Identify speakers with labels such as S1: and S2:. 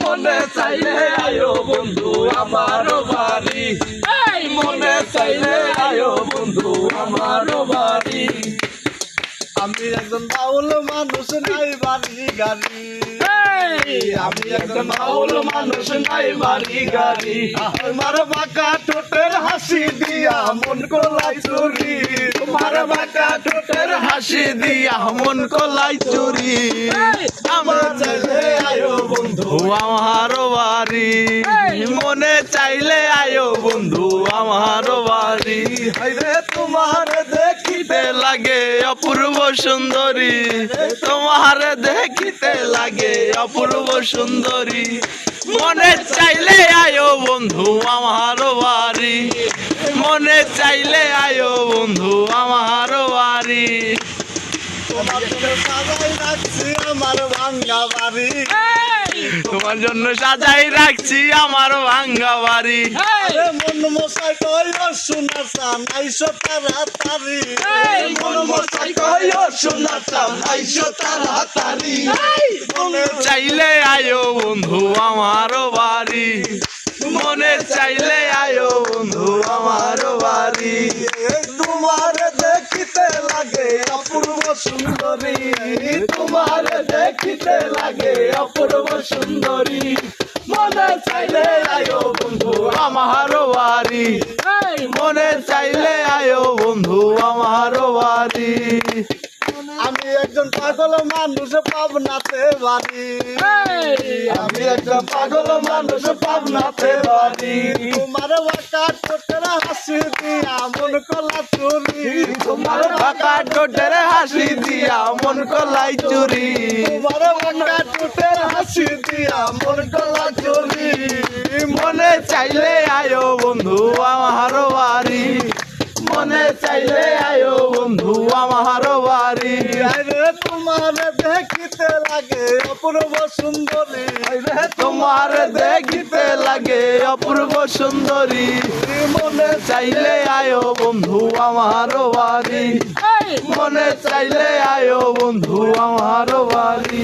S1: মনে চাইলে আয়ো বন্ধু আমার বাড়ি, মনে চাইলে আয়ো বন্ধু আমার বাড়ি।
S2: আমি একজন বাউল মানুষ নাই বাড়ি গাড়ি,
S1: আমি একজন বাউল মানুষ নাই বাড়ি গাড়ি।
S2: আমার বাঁকা ঠোঁটের হাসি দিয়া মন কলাই চুরি,
S1: তোমার বাঁকা ঠোঁটের হাসি দিয়া মন কলাই চুরি।
S2: আমার চাইলে আয়ো বন্ধু
S1: আমার বাড়ি, মনে চাইলে আয়ো বন্ধু আমার বাড়ি।
S2: হাইরে তোমার দেখিতে
S1: লাগে অপূর্ব সুন্দরী, তোমার দেখিতে লাগে অপূর্ব সুন্দরী। মনে চাইলে আয়ো বন্ধু আমার বাড়ি, মনে চাইলে আয়ো বন্ধু আমার বাড়ি।
S2: তোমার জন্য সাজাই রাখছি আমার ভাঙ্গা বাড়ি,
S1: তোমার জন্য সাজাই রাখছি আমার ভাঙ্গা বাড়ি।
S2: মন মশাই কইও শোনা চান আইসো তাড়াতাড়ি,
S1: মন মশাই কইও শোনা চান আইসো তাড়াতাড়ি। মনে চাইলে আয়ো বন্ধু আমার বাড়ি, মনে চাইলে আয়ো বন্ধু আমার বাড়ি।
S2: তোমার দেখিতে লাগে অপূর্ব সুন্দরী,
S1: তোমার দেখিতে লাগে অপূর্ব সুন্দরী। মনে চাইলে আয়ো বন্ধু আমার বাড়ি, মনে চাইলে আয়ো বন্ধু আমার বাড়ি।
S2: আমি একজন পাগল মানুষ পাবনাতে বাড়ি,
S1: আমি একটা পাগল মানুষ পাবনাতে বাড়ি।
S2: তোমার বাঁকা ঠোঁটের হাসি দিয়া মন কলা চুরি,
S1: তোমার বাঁকা ঠোঁটের হাসি দিয়া মন কলাই চুরি।
S2: তোমার বাঁকা ঠোঁটের হাসি দিয়া মন কলা চুরি।
S1: মনে চাইলে আয়ো বন্ধু আমার বাড়ি, মনে চাইলে আয়ো বন্ধু আমার বাড়ি।
S2: আরে তোমার দেখিতে লাগে অপূর্ব সুন্দরী,
S1: তোমার দেখিতে লাগে অপূর্ব সুন্দরী। মনে চাইলে আয়ো বন্ধু আমার বাড়ি, মনে চাইলে আয়ো বন্ধু আমার বাড়ি।